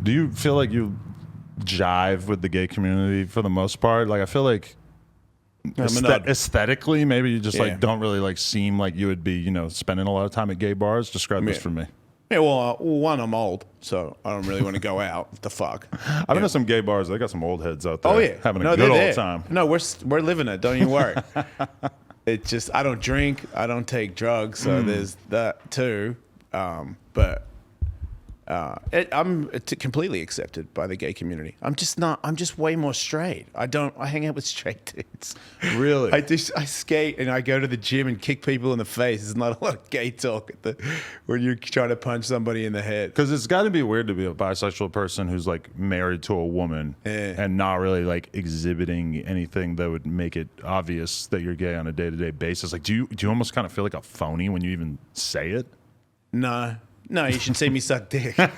Do you feel like you jive with the gay community for the most part? Like, I feel like aesthetically, maybe you just like don't really like seem like you would be, you know, spending a lot of time at gay bars. Describe this for me. Yeah, well, one, I'm old, so I don't really want to go out. What the fuck? I've been to some gay bars. They got some old heads out there. Oh yeah, having a good old time. No, we're living it. Don't even worry. It's just I don't drink, I don't take drugs, so there's that too. But I'm completely accepted by the gay community. I'm just way more straight. I hang out with straight dudes. Really? I skate and I go to the gym and kick people in the face. There's not a lot of gay talk when you're trying to punch somebody in the head. Because it's got to be weird to be a bisexual person who's like married to a woman and not really like exhibiting anything that would make it obvious that you're gay on a day-to-day basis. Like, do you almost kind of feel like a phony when you even say it? No, you should see me suck dick. But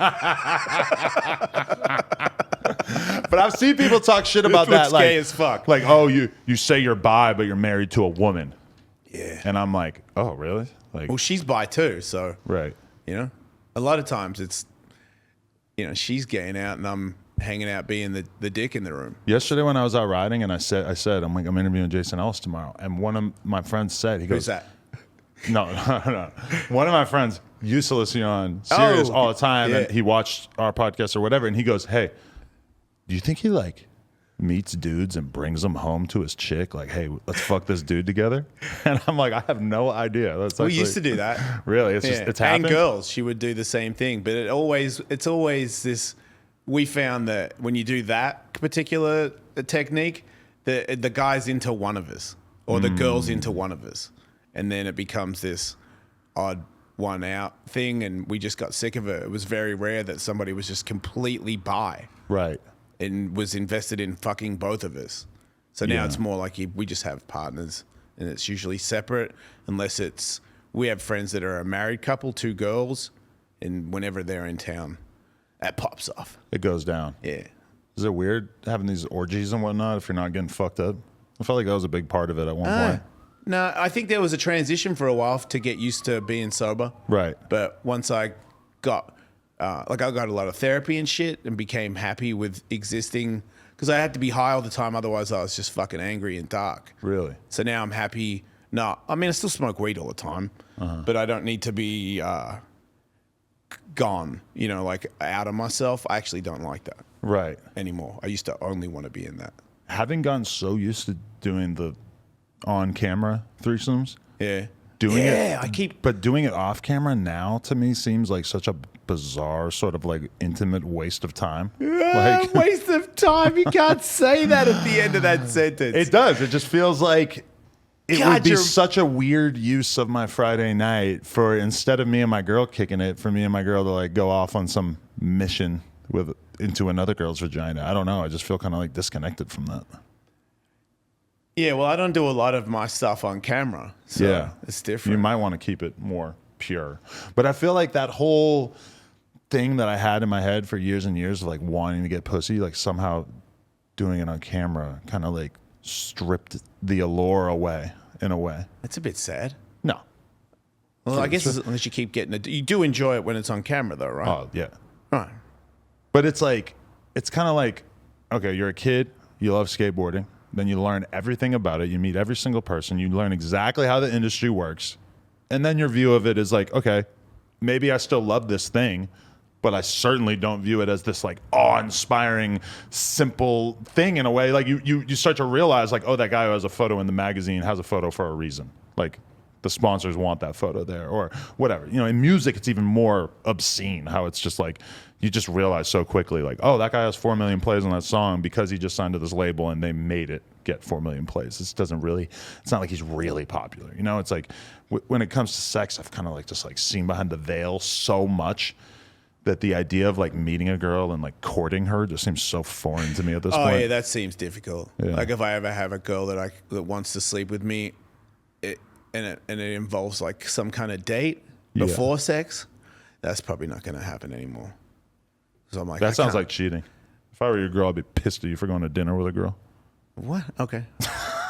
I've seen people talk shit about that. Like, gay as fuck. Like, oh, you say you're bi, but you're married to a woman. Yeah. And I'm like, oh, really? Like, well, she's bi too, so right. You know, a lot of times it's, you know, she's gaying out and I'm hanging out being the dick in the room. Yesterday when I was out riding and I said, I'm like, I'm interviewing Jason Ellis tomorrow, and one of my friends said, he goes, who's that? No. One of my friends used to listen on Sirius all the time, and he watched our podcast or whatever, and he goes, hey, do you think he like meets dudes and brings them home to his chick? Like, hey, let's fuck this dude together? And I'm like, I have no idea. We used to do that. Really? It's just, it's happened? And girls, she would do the same thing, but it's always this, we found that when you do that particular technique, the guy's into one of us, or the girl's into one of us. And then it becomes this odd one out thing, and we just got sick of it. It was very rare that somebody was just completely bi. Right. And was invested in fucking both of us. So now it's more like we just have partners, and it's usually separate unless we have friends that are a married couple, 2 girls, and whenever they're in town, that pops off. It goes down. Yeah. Is it weird having these orgies and whatnot if you're not getting fucked up? I felt like that was a big part of it at one point. No, I think there was a transition for a while to get used to being sober. Right. But once I got, I got a lot of therapy and shit and became happy with existing, because I had to be high all the time. Otherwise, I was just fucking angry and dark. Really? So now I'm happy. No, I mean, I still smoke weed all the time, but I don't need to be gone, you know, like out of myself. I actually don't like that. Right. Anymore. I used to only want to be in that. Having gotten so used to doing the on-camera threesomes. Yeah. Doing it off camera now to me seems like such a bizarre sort of like intimate waste of time. Like, waste of time. You can't say that at the end of that sentence. It does. It just feels like it would be such a weird use of my Friday night for, instead of me and my girl kicking it, for me and my girl to like go off on some mission into another girl's vagina. I don't know. I just feel kind of like disconnected from that. Yeah, well, I don't do a lot of my stuff on camera, so it's different. You might want to keep it more pure. But I feel like that whole thing that I had in my head for years and years of like wanting to get pussy, like somehow doing it on camera kind of like stripped the allure away in a way. That's a bit sad. No. Well, I guess unless you keep getting it. You do enjoy it when it's on camera though, right? Oh, yeah. Right. But it's like, it's kind of like, okay, you're a kid, you love skateboarding. Then you learn everything about it. You meet every single person. You learn exactly how the industry works. And then your view of it is like, okay, maybe I still love this thing, but I certainly don't view it as this like awe-inspiring, simple thing in a way. Like you start to realize like, oh, that guy who has a photo in the magazine has a photo for a reason. Like the sponsors want that photo there or whatever. You know, in music, it's even more obscene how it's just like, you just realize so quickly, like, oh, that guy has 4 million plays on that song because he just signed to this label and they made it get 4 million plays. This doesn't really, it's not like he's really popular. You know, it's like when it comes to sex, I've kind of like just like seen behind the veil so much that the idea of like meeting a girl and like courting her just seems so foreign to me at this point. Oh yeah, that seems difficult. Yeah. Like if I ever have a girl that wants to sleep with me, it involves like some kind of date before sex, that's probably not going to happen anymore. So I'm like, that sounds like cheating. If I were your girl, I'd be pissed at you for going to dinner with a girl. What? Okay.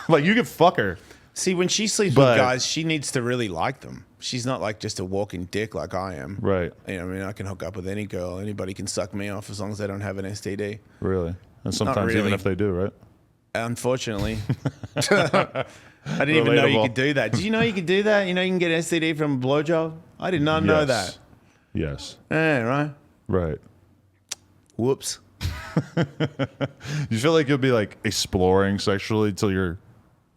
Like you could fuck her, See, when she sleeps But- with guys, she needs to really like them. She's not like just a walking dick like I am. Right. You know, I mean, I can hook up with any girl. Anybody can suck me off as long as they don't have an STD. Really? And sometimes even really. if they do, right? Unfortunately. I didn't even know you Relatable. could do that. Did you know you could do that? You know you can get an STD from a blowjob? I did not know that. Yes. Yeah, right? Right. Whoops. You feel like you'll be like exploring sexually till you're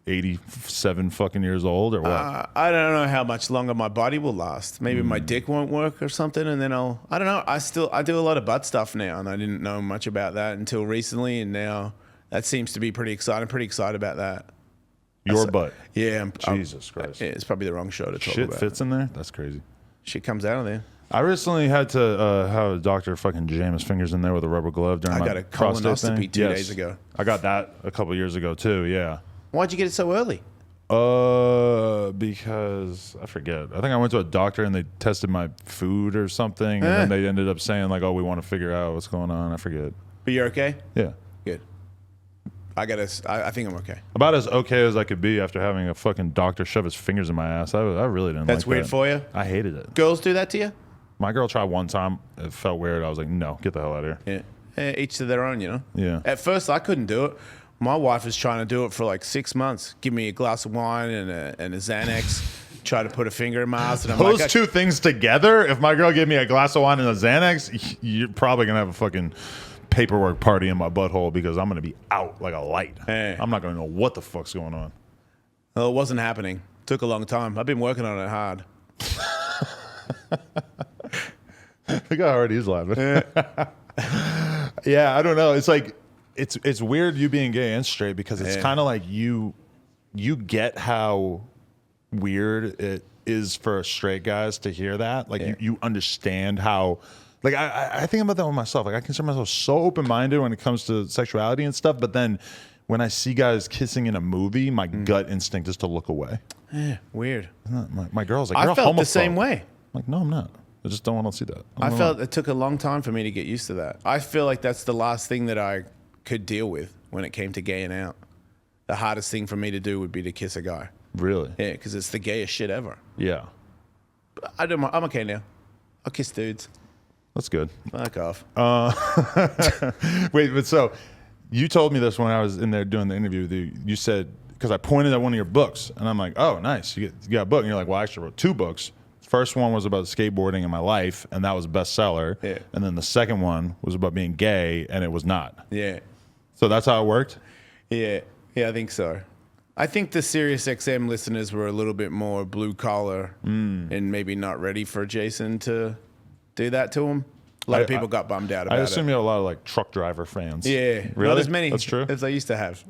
87 fucking years old or what? I don't know how much longer my body will last. Maybe my dick won't work or something, and then I don't know. I do a lot of butt stuff now, and I didn't know much about that until recently, and now that seems to be pretty exciting. I'm pretty excited about that. Your butt. Yeah. Jesus Christ. Yeah, it's probably the wrong show to talk Shit about. fits in there? That's crazy. Shit comes out of there. I recently had to have a doctor fucking jam his fingers in there with a rubber glove during I my got a prostate colonoscopy thing. 2 days ago. I got that a couple years ago too, yeah. Why'd you get it so early? Because I forget. I think I went to a doctor and they tested my food or something, and then they ended up saying like, "Oh, we want to figure out what's going on." I forget. But you're okay? Yeah, Good. I think I'm okay. about as okay as I could be after having a fucking doctor shove his fingers in my ass. I really didn't. That's like weird that. for you? I hated it. Girls do that to you? My girl tried one time. It felt weird. I was like, "No, get the hell out of here." Yeah. Each to their own, you know? Yeah. At first, I couldn't do it. My wife was trying to do it for like 6 months. Give me a glass of wine and a Xanax. Try to put a finger in my ass. And I'm Those like, two things together. If my girl gave me a glass of wine and a Xanax, you're probably gonna have a fucking paperwork party in my butthole because I'm gonna be out like a light. Hey. I'm not gonna know what the fuck's going on. Well, it wasn't happening. Took a long time. I've been working on it hard. The guy already is laughing. Yeah, I don't know. It's like it's weird you being gay and straight because it's kind of like you get how weird it is for straight guys to hear that. Like you understand how. Like I think about that with myself. Like I consider myself so open-minded when it comes to sexuality and stuff, but then when I see guys kissing in a movie, my gut instinct is to look away. Yeah, weird. My girl's like, I you're felt a the homophobe. same way. I'm like, no, I'm not. I just don't want to see that. I felt it took a long time for me to get used to that. I feel like that's the last thing that I could deal with when it came to gaying out. The hardest thing for me to do would be to kiss a guy. Really? Yeah, because it's the gayest shit ever. Yeah. But I'm okay now. I'll kiss dudes. That's good. Fuck off. Wait, but so you told me this when I was in there doing the interview with you. You said, because I pointed at one of your books, and I'm like, oh, nice. You got a book. And you're like, well, I actually wrote 2 books. First one was about skateboarding in my life, and that was a bestseller. Yeah. And then the second one was about being gay, and it was not. Yeah. So that's how it worked? Yeah, I think so. I think the Sirius XM listeners were a little bit more blue collar and maybe not ready for Jason to do that to him. A lot of people got bummed out about I it. assume you have a lot of like truck driver fans. Yeah, Really? not as many That's true. as I used to have.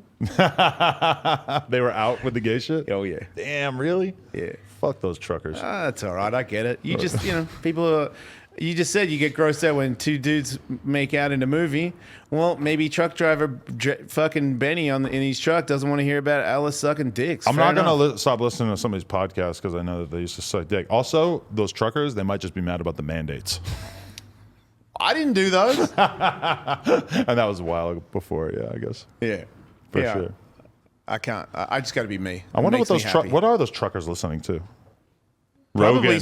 They were out with the gay shit? Oh yeah, Damn, really? yeah. Fuck those truckers. That's all right. I get it. You just, people are. You just said you get grossed out when 2 dudes make out in a movie. Well, maybe truck driver fucking Benny in his truck doesn't want to hear about Ellis sucking dicks. I'm Fair not going enough. to stop listening to somebody's podcast because I know that they used to suck dick. Also, those truckers, they might just be mad about the mandates. I didn't do those. And that was a while before, yeah, I guess. Yeah, For sure. I can't. I just got to be me. I wonder It what makes those me happy. what are those truckers listening to? Probably Rogan.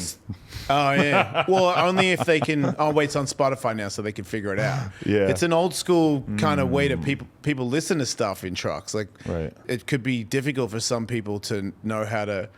Oh yeah. Well, only if they can. Oh wait, it's on Spotify now, so they can figure it out. Yeah. It's an old school kind of way to people listen to stuff in trucks. Like, Right. It could be difficult for some people to know how to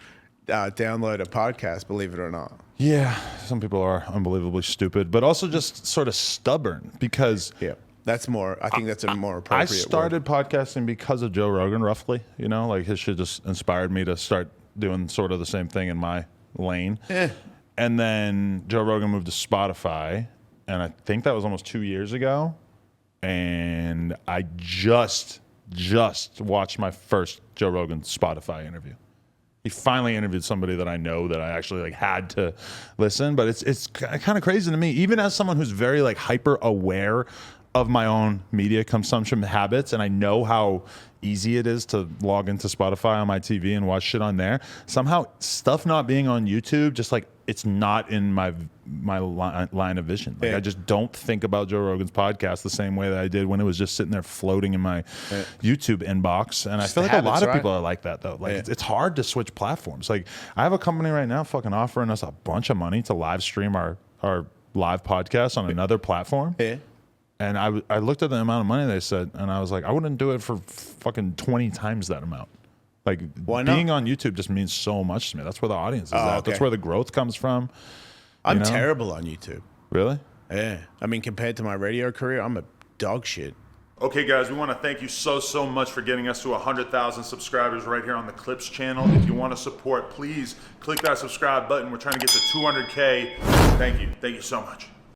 download a podcast. Believe it or not. Yeah, some people are unbelievably stupid, but also just sort of stubborn because Yeah. That's more. I think that's a more appropriate. I started podcasting because of Joe Rogan, roughly. Like his shit just inspired me to start doing sort of the same thing in my lane. Yeah. And then Joe Rogan moved to Spotify, and I think that was almost 2 years ago. And I just watched my first Joe Rogan Spotify interview. He finally interviewed somebody that I know that I actually like had to listen, but it's kind of crazy to me, even as someone who's very like hyper aware of my own media consumption habits, and I know how easy it is to log into Spotify on my TV and watch shit on there. Somehow, stuff not being on YouTube just like it's not in my line of vision. Like I just don't think about Joe Rogan's podcast the same way that I did when it was just sitting there floating in my YouTube inbox. And Just I feel the like a lot habits, of right? people are like that though. Like it's hard to switch platforms. Like I have a company right now fucking offering us a bunch of money to live stream our live podcast on another platform. Yeah. And I looked at the amount of money they said, and I was like, I wouldn't do it for fucking 20 times that amount. Like Why not? being on YouTube just means so much to me. That's where the audience is at. okay. That's where the growth comes from. I'm know? terrible on YouTube. Really? Yeah. I mean, compared to my radio career, I'm a dog shit. Okay, guys, we want to thank you so much for getting us to 100,000 subscribers right here on the Clips channel. If you want to support, please click that subscribe button. We're trying to get to 200K. Thank you. Thank you so much.